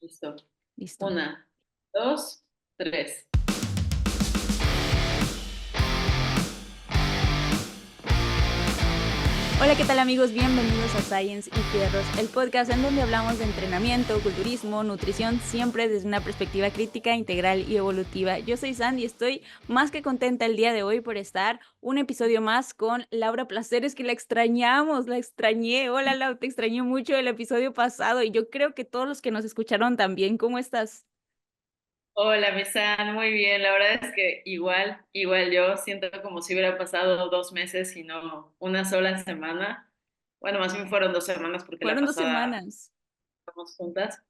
Listo. Listo. Una, dos, tres. Hola, ¿qué tal amigos? Bienvenidos a Science y Fierros, el podcast en donde hablamos de entrenamiento, culturismo, nutrición, siempre desde una perspectiva crítica, integral y evolutiva. Yo soy Sandy y estoy más que contenta el día de hoy por estar un episodio más con Laura Placeres, que la extrañamos, la extrañé. Hola, Laura, te extrañé mucho el episodio pasado y yo creo que todos los que nos escucharon también. ¿Cómo estás? Hola, Mesan, muy bien. La verdad es que igual yo siento como si hubiera pasado 2 meses y no una sola semana. Bueno, más bien fueron 2 semanas porque la Fueron dos pasada semanas. estamos juntas.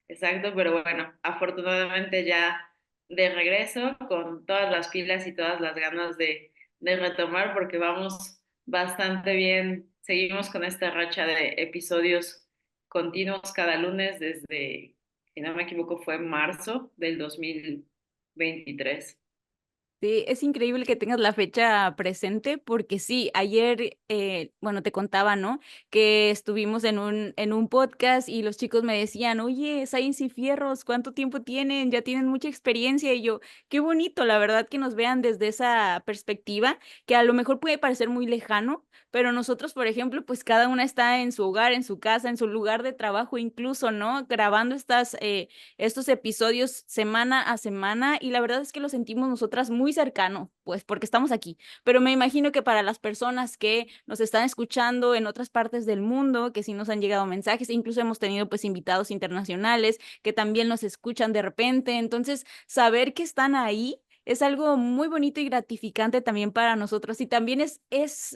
Exacto, pero bueno, afortunadamente ya de regreso con todas las pilas y todas las ganas de retomar porque vamos bastante bien. Seguimos con esta racha de episodios continuos cada lunes desde, si no me equivoco, fue marzo del 2023. Sí, es increíble que tengas la fecha presente porque sí, ayer, bueno, te contaba, ¿no? Que estuvimos en un podcast y los chicos me decían, oye, Science y Fierros, ¿cuánto tiempo tienen? Ya tienen mucha experiencia y yo, qué bonito, la verdad, que nos vean desde esa perspectiva, que a lo mejor puede parecer muy lejano, pero nosotros, por ejemplo, pues cada una está en su hogar, en su casa, en su lugar de trabajo incluso, ¿no? Grabando estos episodios semana a semana y la verdad es que lo sentimos nosotras muy cercano, pues porque estamos aquí. Pero me imagino que para las personas que nos están escuchando en otras partes del mundo, que sí nos han llegado mensajes, e incluso hemos tenido pues invitados internacionales que también nos escuchan de repente, entonces saber que están ahí es algo muy bonito y gratificante también para nosotros. Y también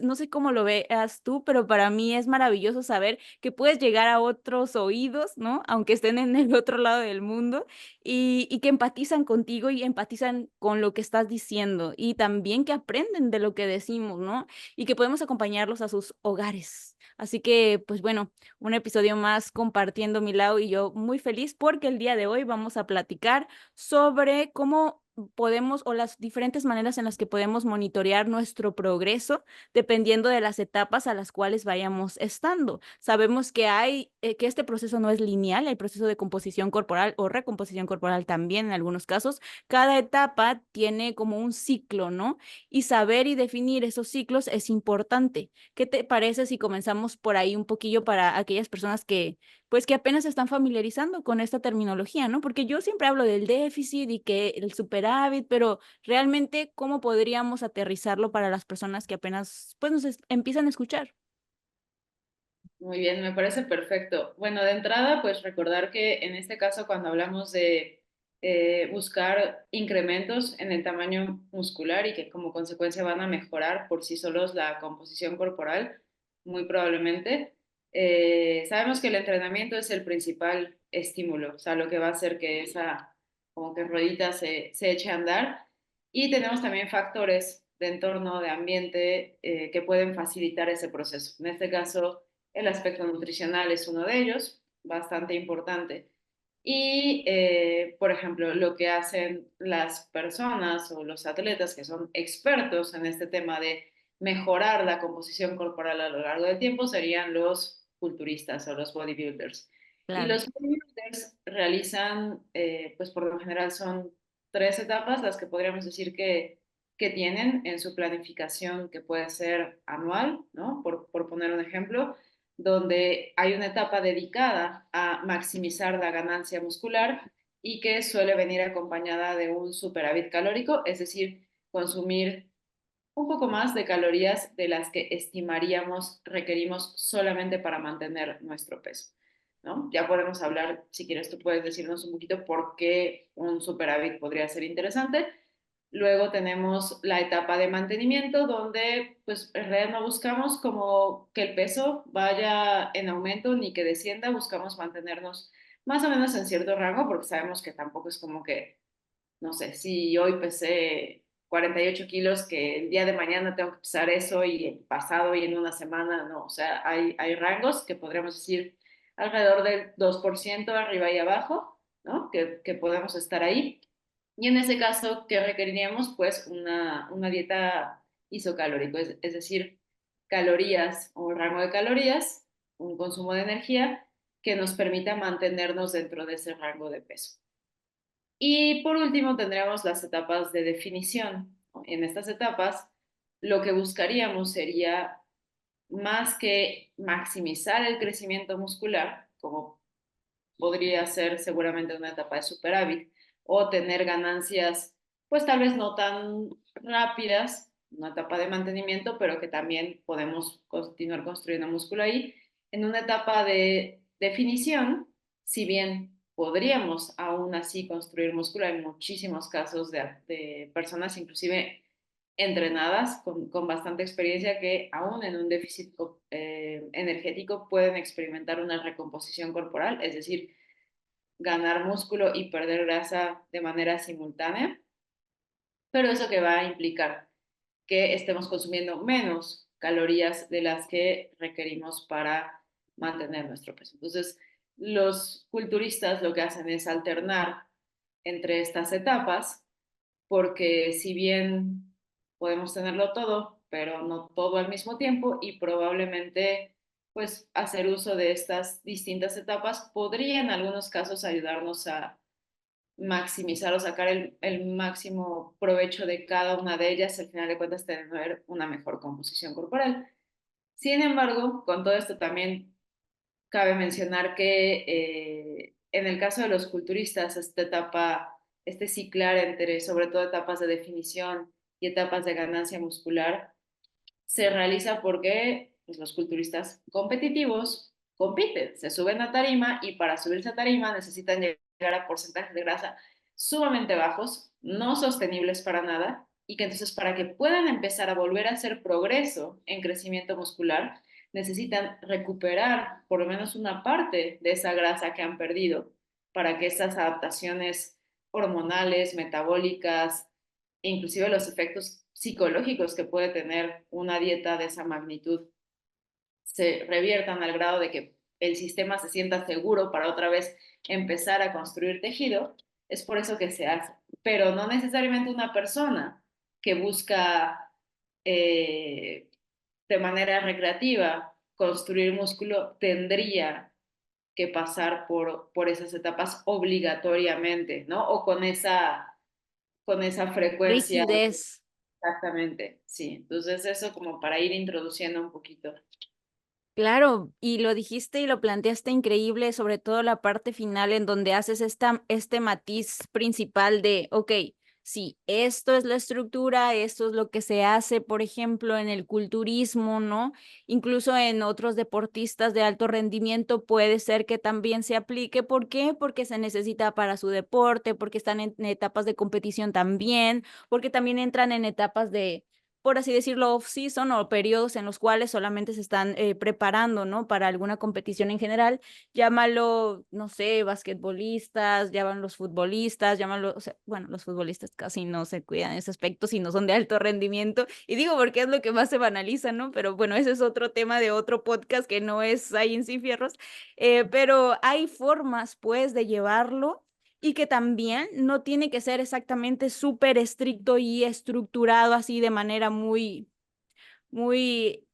no sé cómo lo veas tú, pero para mí es maravilloso saber que puedes llegar a otros oídos, ¿no? Aunque estén en el otro lado del mundo, y que empatizan contigo y empatizan con lo que estás diciendo, y también que aprenden de lo que decimos, ¿no? Y que podemos acompañarlos a sus hogares. Así que, pues bueno, un episodio más compartiendo mi lado y yo muy feliz porque el día de hoy vamos a platicar sobre cómo podemos o las diferentes maneras en las que podemos monitorear nuestro progreso dependiendo de las etapas a las cuales vayamos estando. Sabemos que este proceso no es lineal, el proceso de composición corporal o recomposición corporal también en algunos casos. Cada etapa tiene como un ciclo, ¿no? Y saber y definir esos ciclos es importante. ¿Qué te parece si comenzamos por ahí un poquillo para aquellas personas pues que apenas se están familiarizando con esta terminología, ¿no? Porque yo siempre hablo del déficit y que el superávit, pero realmente, ¿cómo podríamos aterrizarlo para las personas que apenas, pues, empiezan a escuchar? Muy bien, me parece perfecto. Bueno, de entrada, pues recordar que en este caso, cuando hablamos de buscar incrementos en el tamaño muscular y que como consecuencia van a mejorar por sí solos la composición corporal, muy probablemente, sabemos que el entrenamiento es el principal estímulo, o sea, lo que va a hacer que esa como que ruedita se eche a andar. Y tenemos también factores de entorno, de ambiente, que pueden facilitar ese proceso. En este caso, el aspecto nutricional es uno de ellos, bastante importante. Y, por ejemplo, lo que hacen las personas o los atletas que son expertos en este tema de mejorar la composición corporal a lo largo del tiempo serían los culturistas o los bodybuilders. Y Claro. los bodybuilders realizan, pues por lo general son 3 etapas las que podríamos decir que tienen en su planificación, que puede ser anual, ¿no? Por poner un ejemplo, donde hay una etapa dedicada a maximizar la ganancia muscular y que suele venir acompañada de un superávit calórico, es decir, consumir un poco más de calorías de las que estimaríamos requerimos solamente para mantener nuestro peso, ¿no? Ya podemos hablar, si quieres tú puedes decirnos un poquito por qué un superávit podría ser interesante. Luego tenemos la etapa de mantenimiento, donde pues en realidad no buscamos como que el peso vaya en aumento ni que descienda, buscamos mantenernos más o menos en cierto rango, porque sabemos que tampoco es como que, no sé, si hoy pesé 48 kilos, que el día de mañana tengo que pesar eso y el pasado y en una semana, no, o sea, hay rangos que podríamos decir alrededor del 2% arriba y abajo, ¿no? Que podemos estar ahí. Y en ese caso, ¿qué requeriríamos? Pues una dieta isocalórica, es decir, calorías o rango de calorías, un consumo de energía que nos permita mantenernos dentro de ese rango de peso. Y por último tendríamos las etapas de definición. En estas etapas lo que buscaríamos sería más que maximizar el crecimiento muscular, como podría ser seguramente una etapa de superávit, o tener ganancias, pues tal vez no tan rápidas, una etapa de mantenimiento, pero que también podemos continuar construyendo músculo ahí. En una etapa de definición, si bien podríamos aún así construir músculo, hay muchísimos casos de personas inclusive entrenadas con bastante experiencia que aún en un déficit energético pueden experimentar una recomposición corporal, es decir, ganar músculo y perder grasa de manera simultánea, pero eso que va a implicar que estemos consumiendo menos calorías de las que requerimos para mantener nuestro peso. Entonces, los culturistas lo que hacen es alternar entre estas etapas, porque si bien podemos tenerlo todo, pero no todo al mismo tiempo y probablemente pues hacer uso de estas distintas etapas podría en algunos casos ayudarnos a maximizar o sacar el máximo provecho de cada una de ellas, al final de cuentas tener una mejor composición corporal. Sin embargo, con todo esto también cabe mencionar que en el caso de los culturistas, esta etapa, este ciclar entre sobre todo etapas de definición y etapas de ganancia muscular, se realiza porque pues, los culturistas competitivos compiten, se suben a tarima y para subirse a tarima necesitan llegar a porcentajes de grasa sumamente bajos, no sostenibles para nada, y que entonces para que puedan empezar a volver a hacer progreso en crecimiento muscular, necesitan recuperar por lo menos una parte de esa grasa que han perdido para que esas adaptaciones hormonales, metabólicas, e inclusive los efectos psicológicos que puede tener una dieta de esa magnitud se reviertan al grado de que el sistema se sienta seguro para otra vez empezar a construir tejido, es por eso que se hace. Pero no necesariamente una persona que busca de manera recreativa construir músculo tendría que pasar por esas etapas obligatoriamente, ¿no? O con esa frecuencia. Rigidez. Exactamente, sí. Entonces eso como para ir introduciendo un poquito. Claro, y lo dijiste y lo planteaste increíble, sobre todo la parte final en donde haces este matiz principal de, ok, sí, esto es la estructura, esto es lo que se hace, por ejemplo, en el culturismo, ¿no? Incluso en otros deportistas de alto rendimiento puede ser que también se aplique. ¿Por qué? Porque se necesita para su deporte, porque están en etapas de competición también, porque también entran en etapas de, por así decirlo, off-season o periodos en los cuales solamente se están preparando, ¿no? Para alguna competición en general, llámalo, no sé, basquetbolistas, llaman los futbolistas, llámalo, o sea, bueno, los futbolistas casi no se cuidan en ese aspecto si no son de alto rendimiento, y digo porque es lo que más se banaliza, ¿no? Pero bueno, ese es otro tema de otro podcast que no es Science y Fierros, pero hay formas, pues, de llevarlo y que también no tiene que ser exactamente súper estricto y estructurado así de manera muy, muy...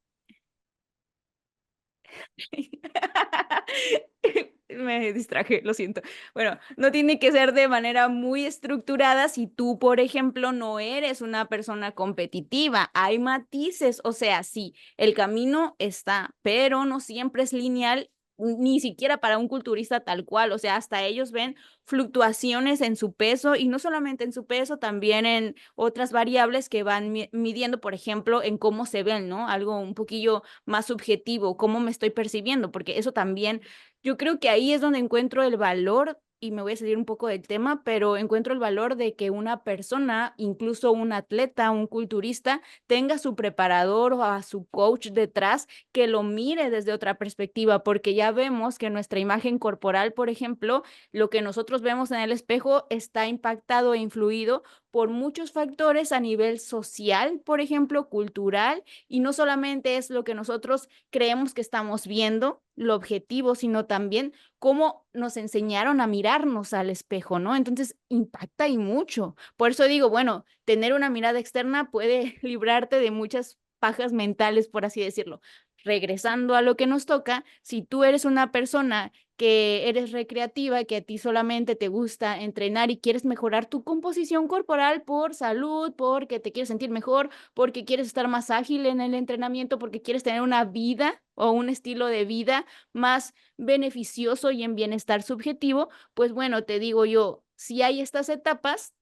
Me distraje, lo siento. Bueno, no tiene que ser de manera muy estructurada si tú, por ejemplo, no eres una persona competitiva. Hay matices, o sea, sí, el camino está, pero no siempre es lineal, ni siquiera para un culturista tal cual. O sea, hasta ellos ven fluctuaciones en su peso y no solamente en su peso, también en otras variables que van midiendo, por ejemplo, en cómo se ven, ¿no? Algo un poquillo más subjetivo, cómo me estoy percibiendo, porque eso también yo creo que ahí es donde encuentro el valor, y me voy a salir un poco del tema, pero encuentro el valor de que una persona, incluso un atleta, un culturista, tenga su preparador o a su coach detrás que lo mire desde otra perspectiva, porque ya vemos que nuestra imagen corporal, por ejemplo, lo que nosotros vemos en el espejo está impactado e influido por muchos factores a nivel social, por ejemplo, cultural, y no solamente es lo que nosotros creemos que estamos viendo, lo objetivo, sino también cómo nos enseñaron a mirarnos al espejo, ¿no? Entonces, impacta y mucho. Por eso digo, bueno, tener una mirada externa puede librarte de muchas pajas mentales, por así decirlo. Regresando a lo que nos toca, si tú eres una persona que eres recreativa, que a ti solamente te gusta entrenar y quieres mejorar tu composición corporal por salud, porque te quieres sentir mejor, porque quieres estar más ágil en el entrenamiento, porque quieres tener una vida o un estilo de vida más beneficioso y en bienestar subjetivo, pues bueno, te digo yo, sí hay estas etapas,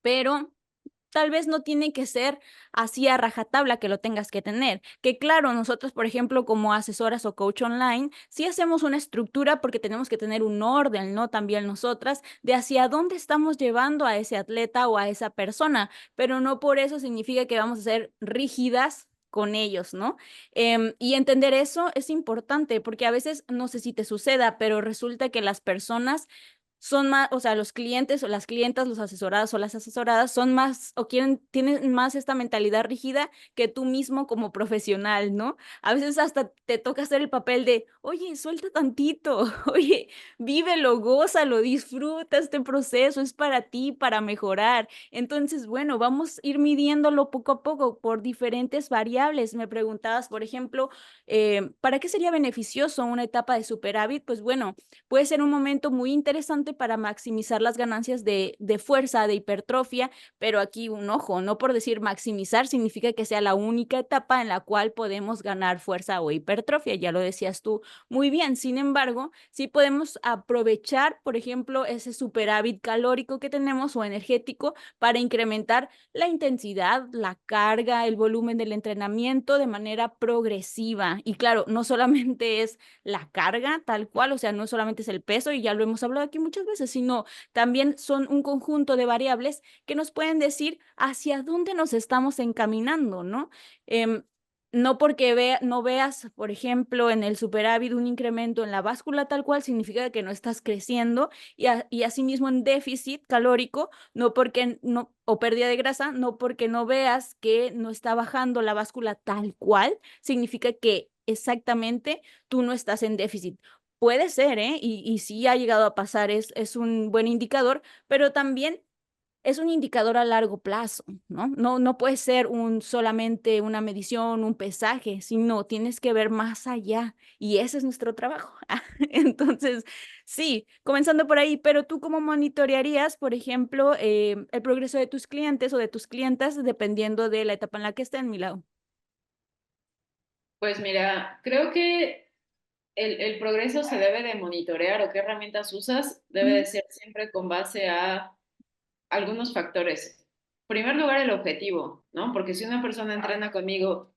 pero tal vez no tiene que ser así a rajatabla que lo tengas que tener. Que claro, nosotros, por ejemplo, como asesoras o coach online, sí hacemos una estructura porque tenemos que tener un orden, ¿no? También nosotras, de hacia dónde estamos llevando a ese atleta o a esa persona, pero no por eso significa que vamos a ser rígidas con ellos, ¿no? Y entender eso es importante porque a veces, no sé si te suceda, pero resulta que las personas son más, o sea, los clientes o las clientas, los asesorados o las asesoradas son más o tienen más esta mentalidad rígida que tú mismo como profesional, ¿no? A veces hasta te toca hacer el papel de, oye, suelta tantito, oye, vívelo, gózalo, disfruta este proceso, es para ti, para mejorar. Entonces, bueno, vamos a ir midiéndolo poco a poco por diferentes variables. Me preguntabas, por ejemplo, ¿para qué sería beneficioso una etapa de superávit? Pues bueno, puede ser un momento muy interesante para maximizar las ganancias de fuerza, de hipertrofia, pero aquí un ojo, no por decir maximizar significa que sea la única etapa en la cual podemos ganar fuerza o hipertrofia, ya lo decías tú muy bien. Sin embargo, sí podemos aprovechar, por ejemplo, ese superávit calórico que tenemos o energético para incrementar la intensidad, la carga, el volumen del entrenamiento de manera progresiva. Y claro, no solamente es la carga tal cual, o sea, no solamente es el peso, y ya lo hemos hablado aquí muchas veces, sino también son un conjunto de variables que nos pueden decir hacia dónde nos estamos encaminando, ¿no? Em, no porque no veas, por ejemplo, en el superávit un incremento en la báscula tal cual, significa que no estás creciendo y asimismo en déficit calórico, no porque no, o pérdida de grasa, no porque no veas que no está bajando la báscula tal cual, significa que exactamente tú no estás en déficit. Puede ser, ¿eh? Y sí ha llegado a pasar, es un buen indicador, pero también es un indicador a largo plazo, ¿no? No puede ser solamente una medición, un pesaje, sino tienes que ver más allá y ese es nuestro trabajo. Entonces, sí, comenzando por ahí, pero tú cómo monitorearías, por ejemplo, el progreso de tus clientes o de tus clientas dependiendo de la etapa en la que estén, Milao. Pues mira, creo que el progreso se debe de monitorear o qué herramientas usas debe de Ujú. ser siempre con base a algunos factores. En primer lugar, el objetivo, ¿no? Porque si una persona entrena conmigo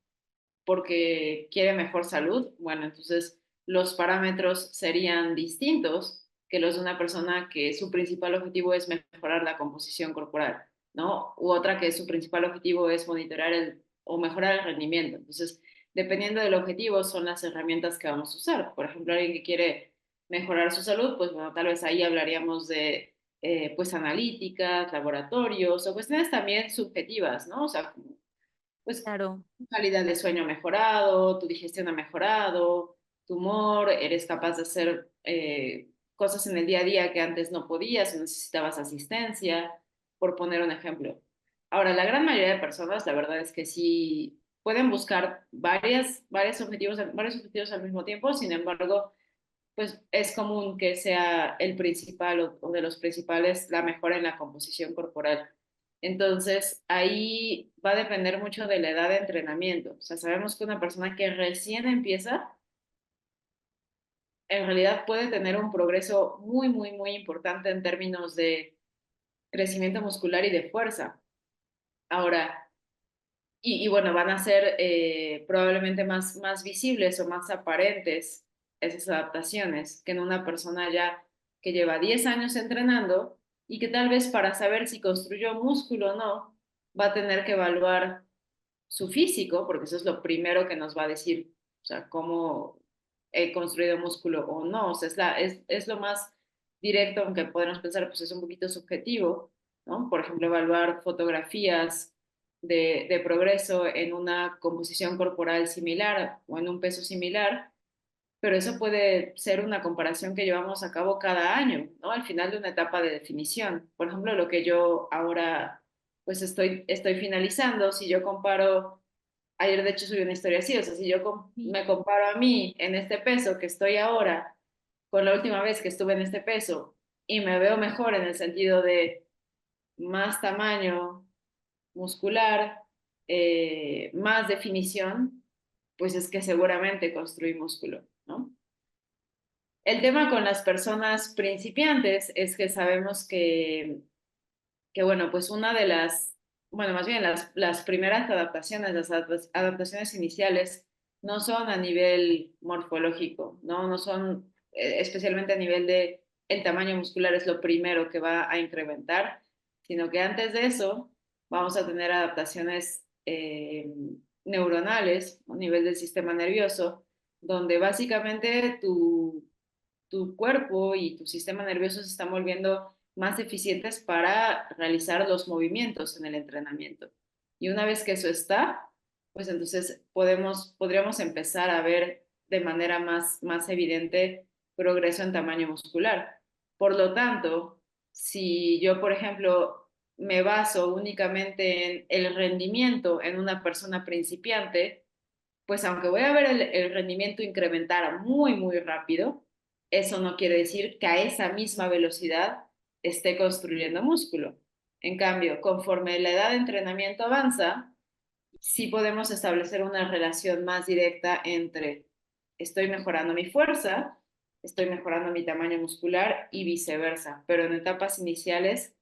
porque quiere mejor salud, bueno, entonces los parámetros serían distintos que los de una persona que su principal objetivo es mejorar la composición corporal, ¿no? U otra que su principal objetivo es monitorear o mejorar el rendimiento. Entonces, dependiendo del objetivo, son las herramientas que vamos a usar. Por ejemplo, alguien que quiere mejorar su salud, pues bueno, tal vez ahí hablaríamos de pues analíticas, laboratorios o cuestiones también subjetivas, ¿no? O sea, pues Claro. tu calidad de sueño ha mejorado, tu digestión ha mejorado, tu humor, eres capaz de hacer cosas en el día a día que antes no podías o necesitabas asistencia, por poner un ejemplo. Ahora, la gran mayoría de personas, la verdad es que sí pueden buscar varios objetivos al mismo tiempo, sin embargo, pues es común que sea el principal o de los principales la mejora en la composición corporal. Entonces, ahí va a depender mucho de la edad de entrenamiento. O sea, sabemos que una persona que recién empieza, en realidad puede tener un progreso muy importante en términos de crecimiento muscular y de fuerza. Ahora, y bueno, van a ser probablemente más visibles o más aparentes esas adaptaciones que en una persona ya que lleva 10 años entrenando y que tal vez para saber si construyó músculo o no, va a tener que evaluar su físico, porque eso es lo primero que nos va a decir, o sea, cómo he construido músculo o no, o sea, es lo más directo, aunque podemos pensar, pues es un poquito subjetivo, ¿no? Por ejemplo, evaluar fotografías de progreso en una composición corporal similar o en un peso similar, pero eso puede ser una comparación que llevamos a cabo cada año, ¿no? Al final de una etapa de definición. Por ejemplo, lo que yo ahora pues estoy finalizando, si yo comparo, ayer de hecho subí una historia así, o sea, si yo Sí. me comparo a mí en este peso que estoy ahora con la última vez que estuve en este peso y me veo mejor en el sentido de más tamaño muscular, más definición, pues es que seguramente construí músculo, ¿no? El tema con las personas principiantes es que sabemos que bueno, pues una de las, bueno, más bien las primeras adaptaciones, las adaptaciones iniciales, no son a nivel morfológico, ¿no? No son especialmente a nivel de el tamaño muscular es lo primero que va a incrementar, sino que antes de eso vamos a tener adaptaciones neuronales a nivel del sistema nervioso, donde básicamente tu cuerpo y tu sistema nervioso se están volviendo más eficientes para realizar los movimientos en el entrenamiento. Y una vez que eso está, pues entonces podríamos empezar a ver de manera más evidente progreso en tamaño muscular. Por lo tanto, si yo, por ejemplo, me baso únicamente en el rendimiento en una persona principiante, pues aunque voy a ver el rendimiento incrementar muy rápido, eso no quiere decir que a esa misma velocidad esté construyendo músculo. En cambio, conforme la edad de entrenamiento avanza, sí podemos establecer una relación más directa entre estoy mejorando mi fuerza, estoy mejorando mi tamaño muscular y viceversa, pero en etapas iniciales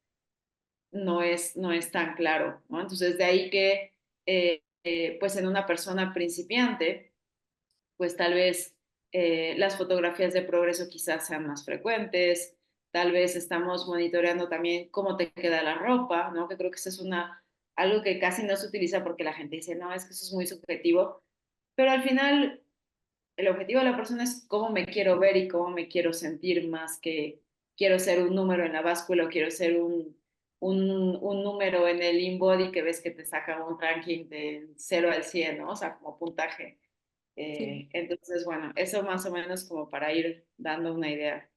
no es tan claro, ¿no? Entonces, de ahí que, pues en una persona principiante, pues tal vez las fotografías de progreso quizás sean más frecuentes, tal vez estamos monitoreando también cómo te queda la ropa, ¿no? Que creo que eso es algo que casi no se utiliza porque la gente dice, no, es que eso es muy subjetivo, pero al final el objetivo de la persona es cómo me quiero ver y cómo me quiero sentir más que quiero ser un número en la báscula o quiero ser un número en el InBody que ves que te saca un ranking de 0 al 100, ¿no? O sea, como puntaje. Sí. Entonces, bueno, eso más o menos como para ir dando una idea.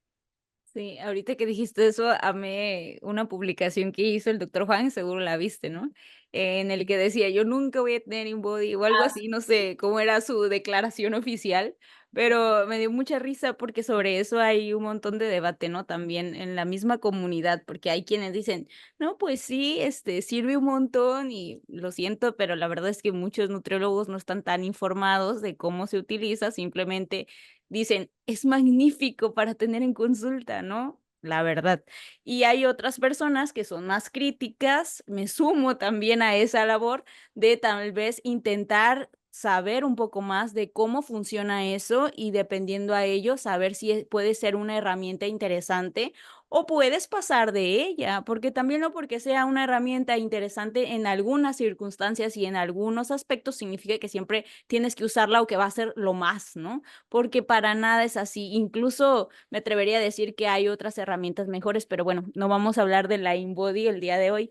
Sí, ahorita que dijiste eso, amé una publicación que hizo el doctor Juan, seguro la viste, ¿no? En el que decía, yo nunca voy a tener InBody o algo Ah, así, no sé cómo era su declaración oficial, pero me dio mucha risa porque sobre eso hay un montón de debate, ¿no? También en la misma comunidad, porque hay quienes dicen, no, pues sí, sirve un montón y lo siento, pero la verdad es que muchos nutriólogos no están tan informados de cómo se utiliza, simplemente dicen, es magnífico para tener en consulta, ¿no? La verdad. Y hay otras personas que son más críticas, me sumo también a esa labor de tal vez intentar saber un poco más de cómo funciona eso y dependiendo a ello, saber si puede ser una herramienta interesante o puedes pasar de ella, porque también no porque sea una herramienta interesante en algunas circunstancias y en algunos aspectos significa que siempre tienes que usarla o que va a ser lo más, ¿no? Porque para nada es así. Incluso me atrevería a decir que hay otras herramientas mejores, pero bueno, no vamos a hablar de la InBody el día de hoy.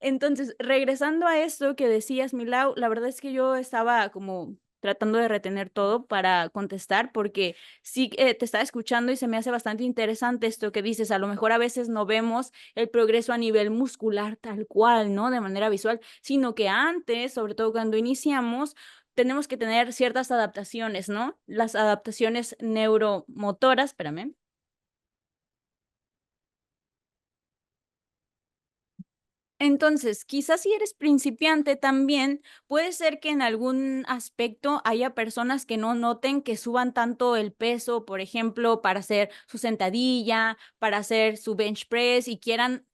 Entonces, regresando a esto que decías, Milau, la verdad es que yo estaba como tratando de retener todo para contestar, porque sí te estaba escuchando y se me hace bastante interesante esto que dices. A lo mejor a veces no vemos el progreso a nivel muscular tal cual, ¿no? De manera visual, sino que antes, sobre todo cuando iniciamos, tenemos que tener ciertas adaptaciones, ¿no? Las adaptaciones neuromotoras, espérame. Entonces, quizás si eres principiante también, puede ser que en algún aspecto haya personas que no noten que suban tanto el peso, por ejemplo, para hacer su sentadilla, para hacer su bench press y quieran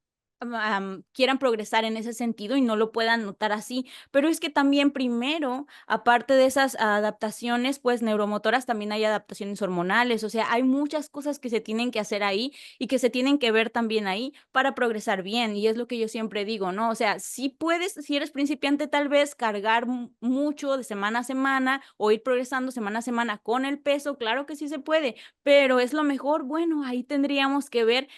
progresar en ese sentido y no lo puedan notar así. Pero es que también primero, aparte de esas adaptaciones, pues neuromotoras, también hay adaptaciones hormonales. O sea, hay muchas cosas que se tienen que hacer ahí y que se tienen que ver también ahí para progresar bien. Y es lo que yo siempre digo, ¿no? O sea, si puedes, si eres principiante, tal vez cargar mucho de semana a semana o ir progresando semana a semana con el peso, claro que sí se puede, pero es lo mejor, bueno, ahí tendríamos que ver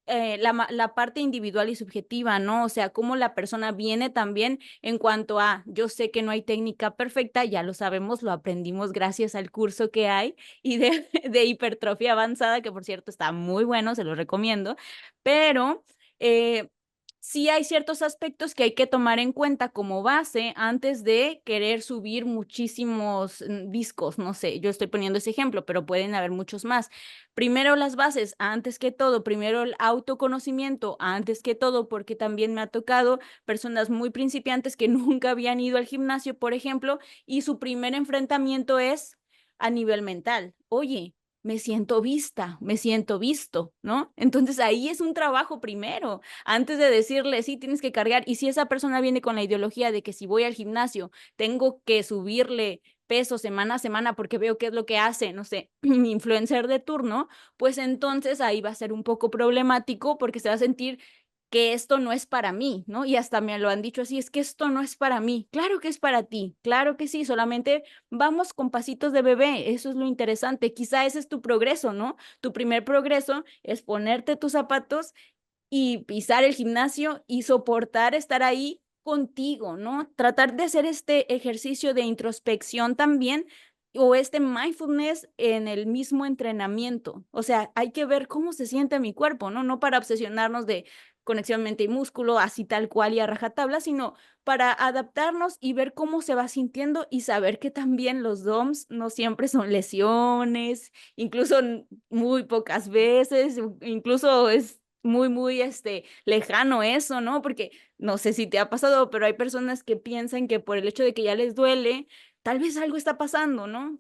la parte individual y subjetiva, ¿no? O sea, cómo la persona viene también en cuanto a, yo sé que no hay técnica perfecta, ya lo sabemos, lo aprendimos gracias al curso que hay y de, de hipertrofia avanzada, que por cierto está muy bueno, se lo recomiendo, pero... Eh, sí hay ciertos aspectos que hay que tomar en cuenta como base antes de querer subir muchísimos discos, no sé, yo estoy poniendo ese ejemplo, pero pueden haber muchos más. Primero las bases, antes que todo, primero el autoconocimiento, antes que todo, porque también me ha tocado personas muy principiantes que nunca habían ido al gimnasio, por ejemplo, y su primer enfrentamiento es a nivel mental. Oye, me siento vista, me siento visto, ¿no? Entonces ahí es un trabajo primero antes de decirle, sí, tienes que cargar, y si esa persona viene con la ideología de que si voy al gimnasio, tengo que subirle peso semana a semana porque veo qué es lo que hace, no sé, mi influencer de turno, pues entonces ahí va a ser un poco problemático porque se va a sentir que esto no es para mí, ¿no? Y hasta me lo han dicho así, es que esto no es para mí. Claro que es para ti, claro que sí, solamente vamos con pasitos de bebé, eso es lo interesante. Quizá ese es tu progreso, ¿no? Tu primer progreso es ponerte tus zapatos y pisar el gimnasio y soportar estar ahí contigo, ¿no? Tratar de hacer este ejercicio de introspección también o este mindfulness en el mismo entrenamiento. O sea, hay que ver cómo se siente mi cuerpo, ¿no? No para obsesionarnos de conexión mente y músculo, así tal cual y a rajatabla, sino para adaptarnos y ver cómo se va sintiendo y saber que también los DOMS no siempre son lesiones, incluso muy pocas veces, incluso es muy lejano eso, ¿no? Porque no sé si te ha pasado, pero hay personas que piensan que por el hecho de que ya les duele, tal vez algo está pasando, ¿no?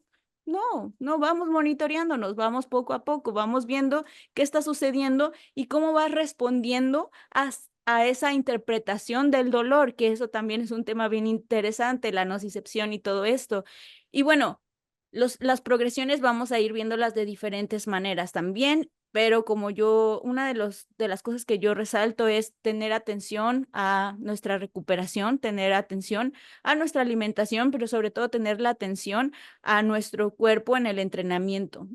No, no, vamos monitoreándonos, vamos poco a poco, vamos viendo qué está sucediendo y cómo vas respondiendo a esa interpretación del dolor, que eso también es un tema bien interesante, la nocicepción y todo esto. Y bueno, las progresiones vamos a ir viéndolas de diferentes maneras también, pero como yo, una de las cosas que yo resalto es tener atención a nuestra recuperación, tener atención a nuestra alimentación, pero sobre todo tener la atención a nuestro cuerpo en el entrenamiento.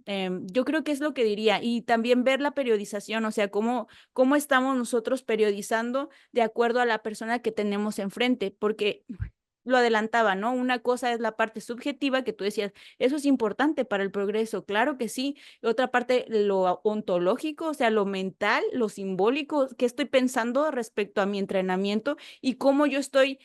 Yo creo que es lo que diría. Y también ver la periodización, o sea, cómo estamos nosotros periodizando de acuerdo a la persona que tenemos enfrente, porque lo adelantaba, ¿no? Una cosa es la parte subjetiva que tú decías, eso es importante para el progreso, claro que sí. Y otra parte, lo ontológico, o sea, lo mental, lo simbólico, qué estoy pensando respecto a mi entrenamiento y cómo yo estoy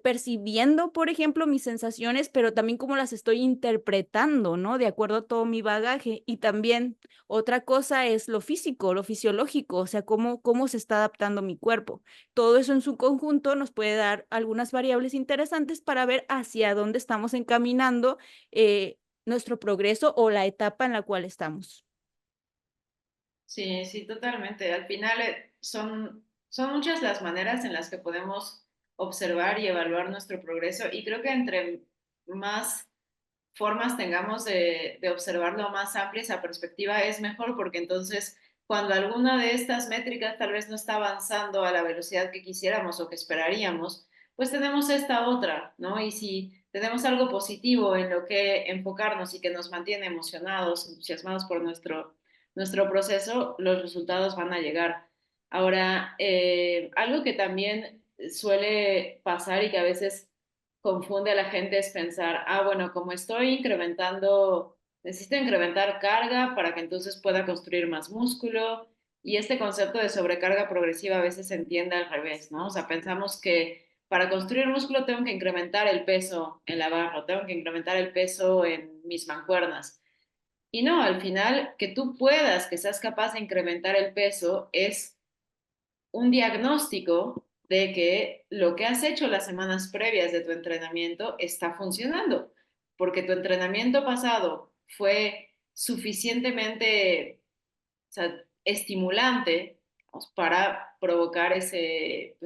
percibiendo, por ejemplo, mis sensaciones, pero también cómo las estoy interpretando, ¿no? De acuerdo a todo mi bagaje. Y también otra cosa es lo físico, lo fisiológico, o sea, cómo se está adaptando mi cuerpo. Todo eso en su conjunto nos puede dar algunas variables interesantes para ver hacia dónde estamos encaminando nuestro progreso o la etapa en la cual estamos. Sí, sí, totalmente. Al final son muchas las maneras en las que podemos observar y evaluar nuestro progreso y creo que entre más formas tengamos de observarlo más amplia esa perspectiva es mejor porque entonces cuando alguna de estas métricas tal vez no está avanzando a la velocidad que quisiéramos o que esperaríamos, pues tenemos esta otra, ¿no? Y si tenemos algo positivo en lo que enfocarnos y que nos mantiene emocionados, entusiasmados por nuestro proceso, los resultados van a llegar. Ahora, algo que también suele pasar y que a veces confunde a la gente es pensar, ah, bueno, como estoy incrementando, necesito incrementar carga para que entonces pueda construir más músculo. Y este concepto de sobrecarga progresiva a veces se entiende al revés, ¿no? O sea, pensamos que para construir músculo tengo que incrementar el peso en la barra, tengo que incrementar el peso en mis mancuernas. Y no, al final, que tú puedas, que seas capaz de incrementar el peso es un diagnóstico de que lo que has hecho las semanas previas de tu entrenamiento está funcionando, porque tu entrenamiento pasado fue suficientemente, o sea, estimulante, vamos, para provocar ese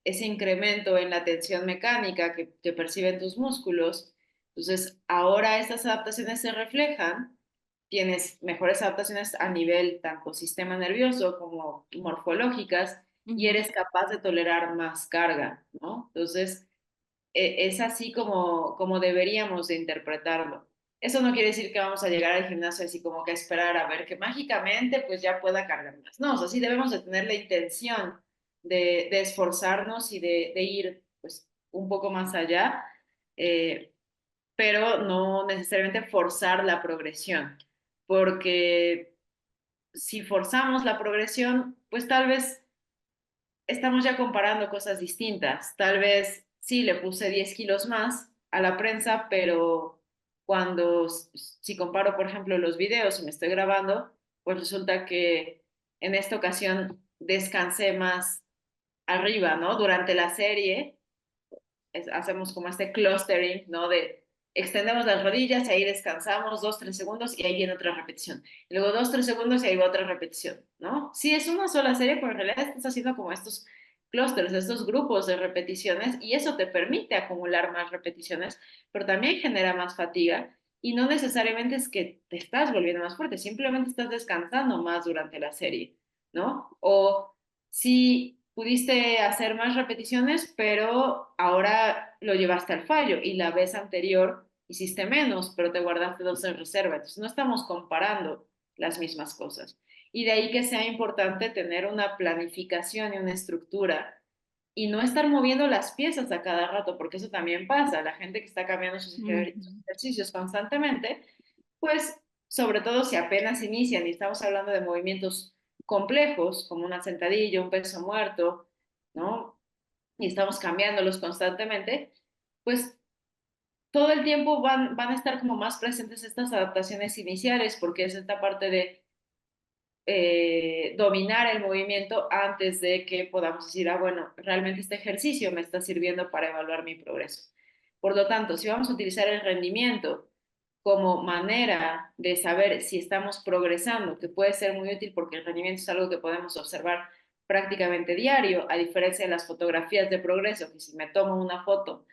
incremento en la tensión mecánica que perciben tus músculos. Entonces, ahora estas adaptaciones se reflejan, tienes mejores adaptaciones a nivel tanto sistema nervioso como morfológicas y Ujú. eres capaz de tolerar más carga, ¿no? Entonces, es así como deberíamos de interpretarlo. Eso no quiere decir que vamos a llegar al gimnasio así como que a esperar a ver que mágicamente pues ya pueda cargar más. No, o sea, sí debemos de tener la intención de esforzarnos y de ir pues un poco más allá, eh, pero no necesariamente forzar la progresión, porque si forzamos la progresión, pues tal vez estamos ya comparando cosas distintas. Tal vez sí le puse 10 kilos más a la prensa, pero si comparo, por ejemplo, los videos y me estoy grabando, pues resulta que en esta ocasión descansé más arriba, ¿no? Durante la serie hacemos como este clustering, ¿no? De extendemos las rodillas y ahí descansamos 2, 3 segundos y ahí viene otra repetición. Y luego 2, 3 segundos y ahí va otra repetición, ¿no? Sí, es una sola serie, pero en realidad estás haciendo como estos clústeres, estos grupos de repeticiones y eso te permite acumular más repeticiones, pero también genera más fatiga y no necesariamente es que te estás volviendo más fuerte, simplemente estás descansando más durante la serie, ¿no? O si pudiste hacer más repeticiones, pero ahora lo llevaste al fallo y la vez anterior hiciste menos, pero te guardaste dos en reserva. Entonces no estamos comparando las mismas cosas. Y de ahí que sea importante tener una planificación y una estructura y no estar moviendo las piezas a cada rato, porque eso también pasa. La gente que está cambiando sus Ujú. ejercicios constantemente, pues sobre todo si apenas inician y estamos hablando de movimientos complejos, como una sentadilla, un peso muerto, ¿no? Y estamos cambiándolos constantemente, pues todo el tiempo van a estar como más presentes estas adaptaciones iniciales, porque es esta parte de dominar el movimiento antes de que podamos decir, ah, bueno, realmente este ejercicio me está sirviendo para evaluar mi progreso. Por lo tanto, si vamos a utilizar el rendimiento como manera de saber si estamos progresando, que puede ser muy útil porque el rendimiento es algo que podemos observar prácticamente diario, a diferencia de las fotografías de progreso, que si me tomo una foto,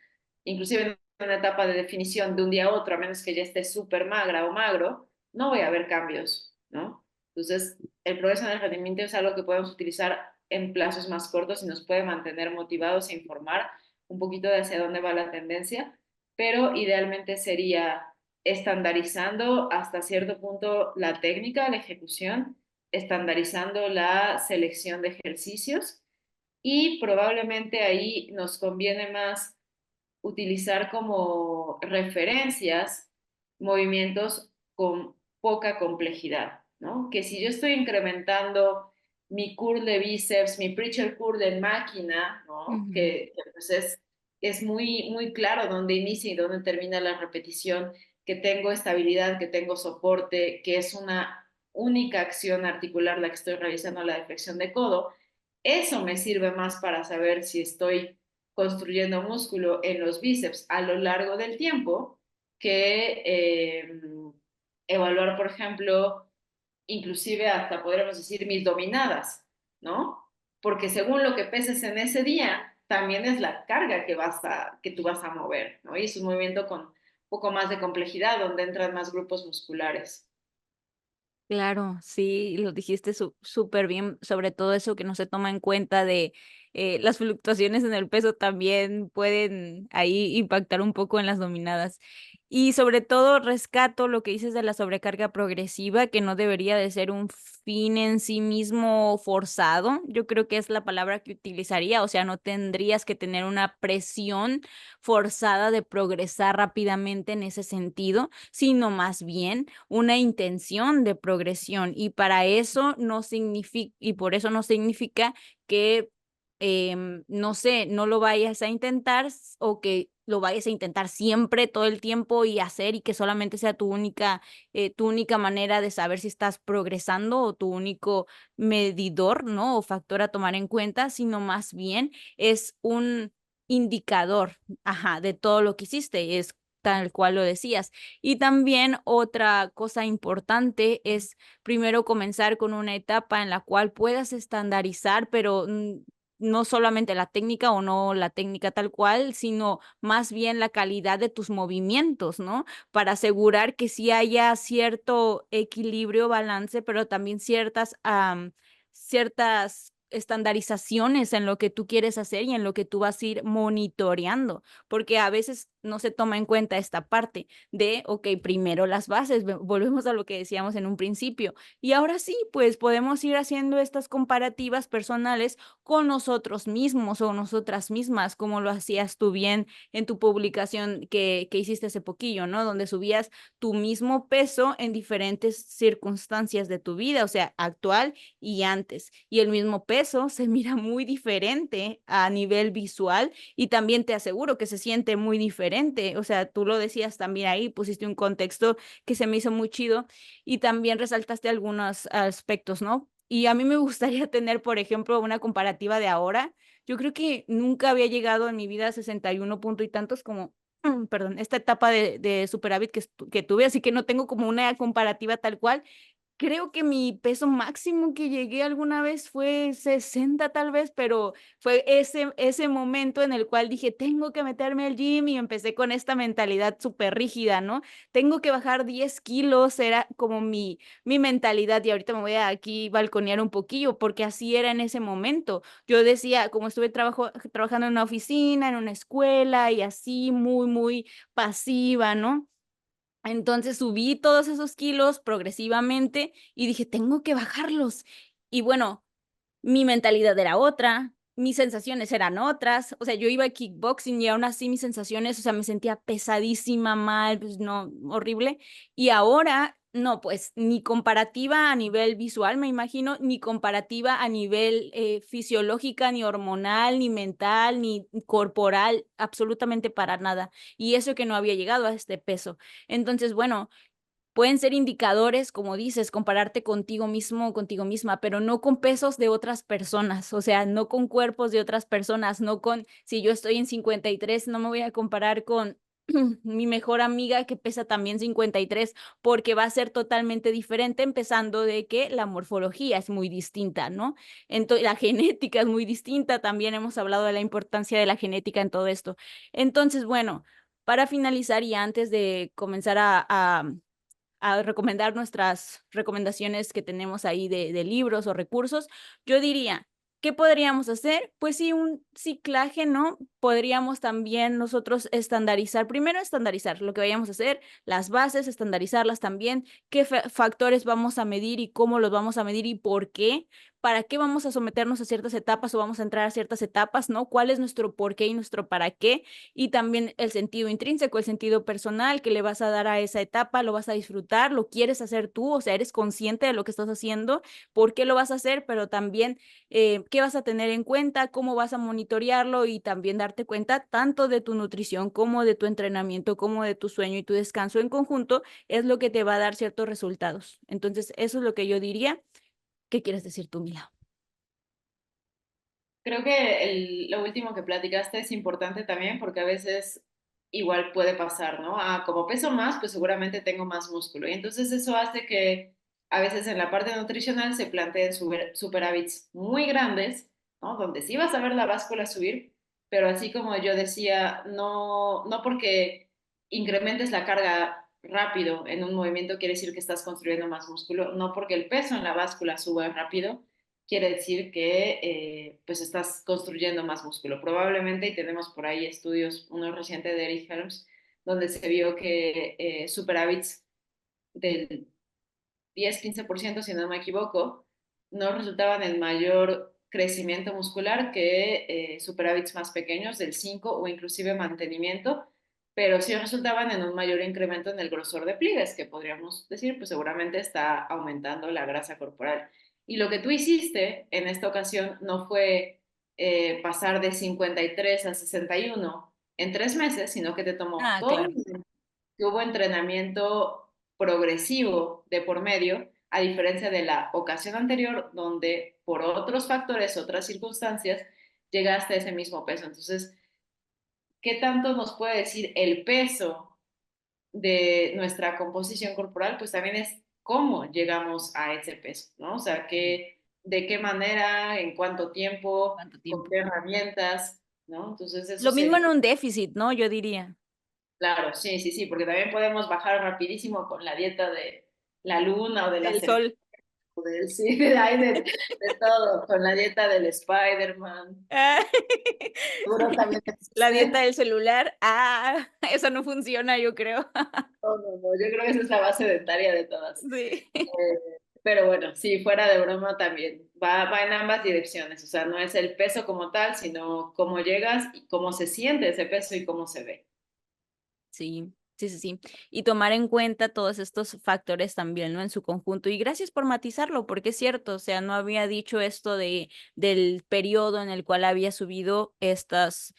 inclusive en una etapa de definición de un día a otro, a menos que ya esté súper magra o magro, no voy a ver cambios, ¿no? Entonces, el progreso en el rendimiento es algo que podemos utilizar en plazos más cortos y nos puede mantener motivados e informar un poquito de hacia dónde va la tendencia, pero idealmente sería estandarizando hasta cierto punto la técnica, la ejecución, estandarizando la selección de ejercicios y probablemente ahí nos conviene más utilizar como referencias movimientos con poca complejidad, ¿no? Que si yo estoy incrementando mi curl de bíceps, mi preacher curl en máquina, ¿no? Ujú. Que pues es muy, muy claro dónde inicia y dónde termina la repetición, que tengo estabilidad, que tengo soporte, que es una única acción articular la que estoy realizando la deflexión de codo, eso me sirve más para saber si estoy construyendo músculo en los bíceps a lo largo del tiempo que evaluar, por ejemplo, inclusive hasta podríamos decir mis dominadas, ¿no? Porque según lo que peses en ese día, también es la carga que tú vas a mover, ¿no? Y es un movimiento con un poco más de complejidad, donde entran más grupos musculares. Claro, sí, lo dijiste súper bien, sobre todo eso que no se toma en cuenta de las fluctuaciones en el peso también pueden ahí impactar un poco en las dominadas. Y sobre todo rescato lo que dices de la sobrecarga progresiva, que no debería de ser un fin en sí mismo forzado. Yo creo que es la palabra que utilizaría, o sea, no tendrías que tener una presión forzada de progresar rápidamente en ese sentido, sino más bien una intención de progresión y para eso no significa, y por eso no significa que, no sé, no lo vayas a intentar o que lo vayas a intentar siempre, todo el tiempo y hacer y que solamente sea tu única manera de saber si estás progresando o tu único medidor, ¿no? O factor a tomar en cuenta, sino más bien es un indicador, ajá, de todo lo que hiciste, es tal cual lo decías. Y también otra cosa importante es primero comenzar con una etapa en la cual puedas estandarizar, pero no solamente la técnica o no la técnica tal cual, sino más bien la calidad de tus movimientos, ¿no? Para asegurar que sí haya cierto equilibrio, balance, pero también ciertas estandarizaciones en lo que tú quieres hacer y en lo que tú vas a ir monitoreando, porque a veces no se toma en cuenta esta parte de, ok, primero las bases, volvemos a lo que decíamos en un principio, y ahora sí, pues podemos ir haciendo estas comparativas personales con nosotros mismos o nosotras mismas, como lo hacías tú bien en tu publicación que hiciste hace poquillo, ¿no? Donde subías tu mismo peso en diferentes circunstancias de tu vida, o sea, actual y antes, y el mismo peso peso se mira muy diferente a nivel visual y también te aseguro que se siente muy diferente. O sea, tú lo decías también ahí, pusiste un contexto que se me hizo muy chido y también resaltaste algunos aspectos, ¿no? Y a mí me gustaría tener, por ejemplo, una comparativa de ahora. Yo creo que nunca había llegado en mi vida a 61 punto y tantos como, perdón, esta etapa de superávit que tuve, así que no tengo como una comparativa tal cual. Creo que mi peso máximo que llegué alguna vez fue 60 tal vez, pero fue ese momento en el cual dije, tengo que meterme al gym y empecé con esta mentalidad súper rígida, ¿no? Tengo que bajar 10 kilos, era como mi mentalidad y ahorita me voy a aquí balconear un poquillo porque así era en ese momento. Yo decía, como estuve trabajando en una oficina, en una escuela y así muy pasiva, ¿no? Entonces subí todos esos kilos progresivamente y dije, tengo que bajarlos. Y bueno, mi mentalidad era otra, mis sensaciones eran otras, o sea, yo iba a kickboxing y aún así mis sensaciones, o sea, me sentía pesadísima, mal, pues no, horrible. Y ahora, no, pues ni comparativa a nivel visual, me imagino, ni comparativa a nivel fisiológica, ni hormonal, ni mental, ni corporal, absolutamente para nada. Y eso que no había llegado a este peso. Entonces, bueno. Pueden ser indicadores, como dices, compararte contigo mismo o contigo misma, pero no con pesos de otras personas, o sea, no con cuerpos de otras personas, no con, si yo estoy en 53, no me voy a comparar con mi mejor amiga que pesa también 53, porque va a ser totalmente diferente, empezando de que la morfología es muy distinta, ¿no? Entonces, la genética es muy distinta, también hemos hablado de la importancia de la genética en todo esto. Entonces, bueno, para finalizar y antes de comenzar a recomendar nuestras recomendaciones que tenemos ahí de libros o recursos, yo diría, ¿qué podríamos hacer? Pues sí, un ciclaje, ¿no? Podríamos también nosotros estandarizar, primero estandarizar lo que vayamos a hacer, las bases, estandarizarlas también, qué factores vamos a medir y cómo los vamos a medir y por qué. ¿Para qué vamos a someternos a ciertas etapas o vamos a entrar a ciertas etapas, ¿no? ¿Cuál es nuestro por qué y nuestro para qué? Y también el sentido intrínseco, el sentido personal que le vas a dar a esa etapa, lo vas a disfrutar, lo quieres hacer tú, o sea, eres consciente de lo que estás haciendo, por qué lo vas a hacer, pero también qué vas a tener en cuenta, cómo vas a monitorearlo y también darte cuenta tanto de tu nutrición como de tu entrenamiento, como de tu sueño y tu descanso en conjunto, es lo que te va a dar ciertos resultados. Entonces, eso es lo que yo diría. ¿Qué quieres decir tú, Mila? Creo que lo último que platicaste es importante también porque a veces igual puede pasar, ¿no? Ah, como peso más, pues seguramente tengo más músculo. Y entonces eso hace que a veces en la parte nutricional se planteen superávits muy grandes, ¿no? Donde sí vas a ver la báscula subir, pero así como yo decía, no porque incrementes la carga rápido en un movimiento quiere decir que estás construyendo más músculo, no porque el peso en la báscula suba rápido quiere decir que pues estás construyendo más músculo. Probablemente, y tenemos por ahí estudios, uno reciente de Eric Helms, donde se vio que superávits del 10-15%, si no me equivoco, no resultaban en mayor crecimiento muscular que superávits más pequeños, del 5 o inclusive mantenimiento, pero sí resultaban en un mayor incremento en el grosor de pliegues, que podríamos decir, pues seguramente está aumentando la grasa corporal. Y lo que tú hiciste en esta ocasión no fue pasar de 53 a 61 en 3 meses, sino que te tomó Ah, todo claro. un que hubo entrenamiento progresivo de por medio, a diferencia de la ocasión anterior, donde por otros factores, otras circunstancias, llegaste a ese mismo peso. Entonces, ¿qué tanto nos puede decir el peso de nuestra composición corporal? Pues también es cómo llegamos a ese peso, ¿no? O sea, de qué manera, en cuánto tiempo, ¿Cuánto con tiempo? qué herramientas, ¿no? Entonces, eso Lo mismo sería. en un déficit, ¿no? Yo diría. Claro, sí, sí, sí, porque también podemos bajar rapidísimo con la dieta de la luna o de la Del serpiente, sol. sí, de todo, con la dieta del Spider-Man. Ah, Seguro también la dieta existe. del celular. Ah, eso no funciona, yo creo. No, no, no, yo creo que esa es la base dentaria de todas. Sí. Pero bueno, sí, fuera de broma también, va en ambas direcciones, o sea, no es el peso como tal, sino cómo llegas y cómo se siente ese peso y cómo se ve. Sí. Sí, sí, sí. Y tomar en cuenta todos estos factores también, ¿no? En su conjunto. Y gracias por matizarlo, porque es cierto, o sea, no había dicho esto del periodo en el cual había subido estos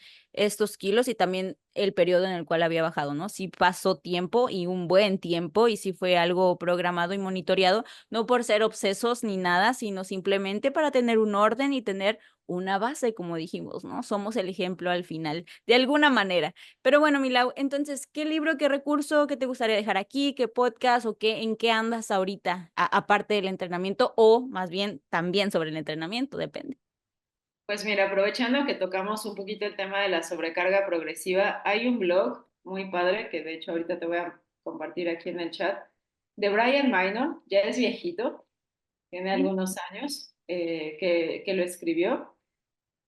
kilos y también el periodo en el cual había bajado, ¿no? Sí pasó tiempo y un buen tiempo y sí fue algo programado y monitoreado, no por ser obsesos ni nada, sino simplemente para tener un orden y tener una base, como dijimos, ¿no? Somos el ejemplo al final, de alguna manera. Pero bueno, Milau, entonces, ¿qué libro, qué recurso, qué te gustaría dejar aquí, qué podcast o qué, en qué andas ahorita, aparte del entrenamiento o más bien también sobre el entrenamiento, depende? Pues mira, aprovechando que tocamos un poquito el tema de la sobrecarga progresiva, hay un blog muy padre que de hecho ahorita te voy a compartir aquí en el chat, de Brian Minor, ya es viejito, tiene Mm. algunos años que lo escribió,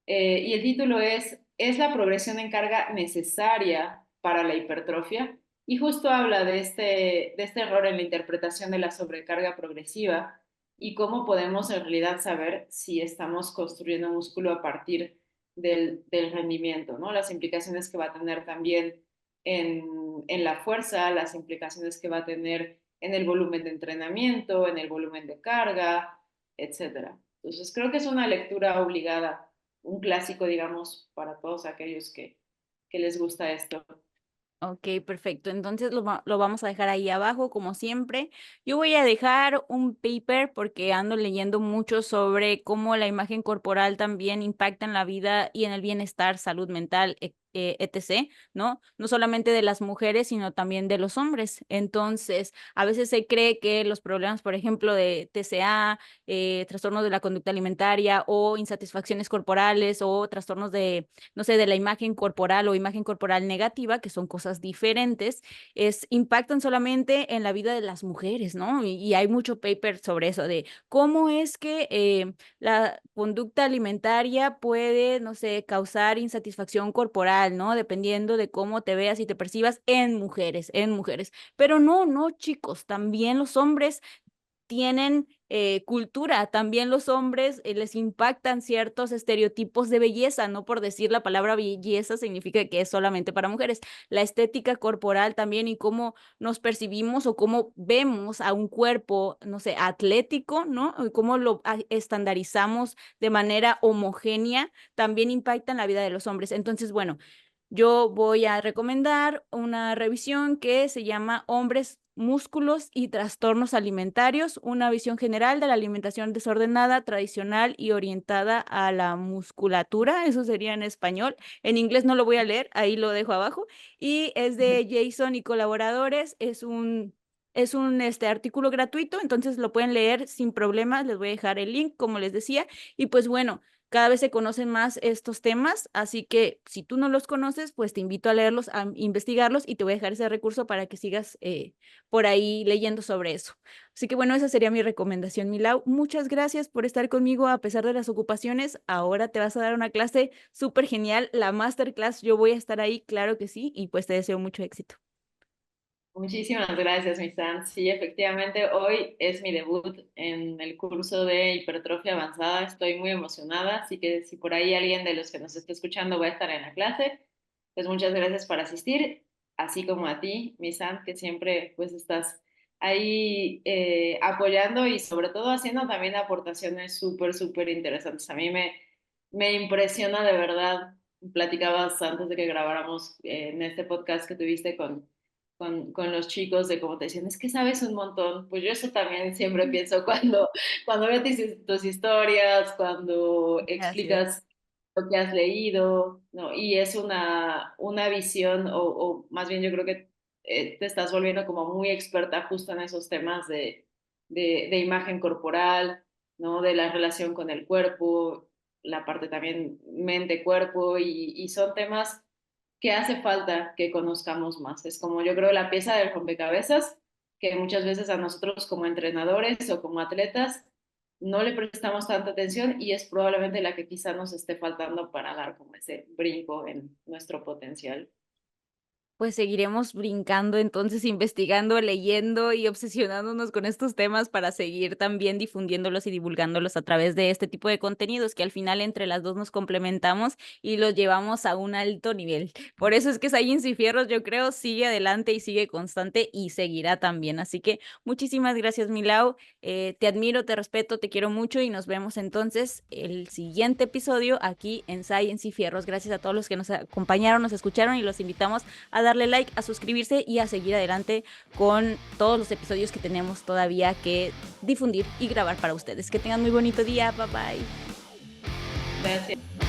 y el título ¿Es la progresión en carga necesaria para la hipertrofia? Y justo habla de este error en la interpretación de la sobrecarga progresiva y cómo podemos en realidad saber si estamos construyendo músculo a partir del rendimiento, ¿no? Las implicaciones que va a tener también en la fuerza, las implicaciones que va a tener en el volumen de entrenamiento, en el volumen de carga, etcétera. Entonces creo que es una lectura obligada, un clásico, digamos, para todos aquellos que les gusta esto. Ok, perfecto. Entonces lo vamos a dejar ahí abajo, como siempre. Yo voy a dejar un paper porque ando leyendo mucho sobre cómo la imagen corporal también impacta en la vida y en el bienestar, salud mental, etc., ¿no? No solamente de las mujeres, sino también de los hombres. Entonces, a veces se cree que los problemas, por ejemplo, de TCA, trastornos de la conducta alimentaria o insatisfacciones corporales o trastornos de no sé, de la imagen corporal o imagen corporal negativa, que son cosas diferentes, impactan solamente en la vida de las mujeres, ¿no? Y hay mucho paper sobre eso, de cómo es que la conducta alimentaria puede, no sé, causar insatisfacción corporal, ¿no? Dependiendo de cómo te veas y te percibas en mujeres, en mujeres. Pero no, no, chicos, también los hombres tienen cultura. También los hombres les impactan ciertos estereotipos de belleza, no por decir la palabra belleza significa que es solamente para mujeres. La estética corporal también y cómo nos percibimos o cómo vemos a un cuerpo, no sé, atlético, ¿no? Y cómo lo estandarizamos de manera homogénea, también impacta en la vida de los hombres. Entonces, bueno, yo voy a recomendar una revisión que se llama Hombres, músculos y trastornos alimentarios, una visión general de la alimentación desordenada, tradicional y orientada a la musculatura, eso sería en español. En inglés no lo voy a leer, ahí lo dejo abajo. Y es de Jason y colaboradores, es un artículo gratuito, entonces lo pueden leer sin problemas, les voy a dejar el link, como les decía. Y pues bueno, cada vez se conocen más estos temas, así que si tú no los conoces, pues te invito a leerlos, a investigarlos y te voy a dejar ese recurso para que sigas por ahí leyendo sobre eso. Así que bueno, esa sería mi recomendación, Milau. Muchas gracias por estar conmigo a pesar de las ocupaciones. Ahora te vas a dar una clase súper genial, la masterclass. Yo voy a estar ahí, claro que sí, y pues te deseo mucho éxito. Muchísimas gracias, mi Sam. Sí, efectivamente, hoy es mi debut en el curso de hipertrofia avanzada. Estoy muy emocionada, así que si por ahí alguien de los que nos esté escuchando va a estar en la clase, pues muchas gracias por asistir, así como a ti, mi Sam, que siempre pues estás ahí apoyando y sobre todo haciendo también aportaciones súper, súper interesantes. A mí me impresiona de verdad. Platicabas antes de que grabáramos en este podcast que tuviste con los chicos de cómo te decían, es que sabes un montón. Pues yo eso también siempre pienso cuando veo tus historias, cuando Gracias. explicas lo que has leído, ¿no? Y es una visión, o más bien yo creo que te estás volviendo como muy experta justo en esos temas de imagen corporal, ¿no? De la relación con el cuerpo, la parte también mente-cuerpo, y son temas que hace falta que conozcamos más. Es como yo creo la pieza del rompecabezas que muchas veces a nosotros como entrenadores o como atletas no le prestamos tanta atención y es probablemente la que quizá nos esté faltando para dar como ese brinco en nuestro potencial. Pues seguiremos brincando, entonces investigando, leyendo y obsesionándonos con estos temas para seguir también difundiéndolos y divulgándolos a través de este tipo de contenidos que al final entre las dos nos complementamos y los llevamos a un alto nivel. Por eso es que Science y Fierros, yo creo, sigue adelante y sigue constante y seguirá también. Así que muchísimas gracias, Milau. Te admiro, te respeto, te quiero mucho y nos vemos entonces el siguiente episodio aquí en Science y Fierros. Gracias a todos los que nos acompañaron, nos escucharon y los invitamos a darle like, a suscribirse y a seguir adelante con todos los episodios que tenemos todavía que difundir y grabar para ustedes. Que tengan muy bonito día. Bye bye. Gracias.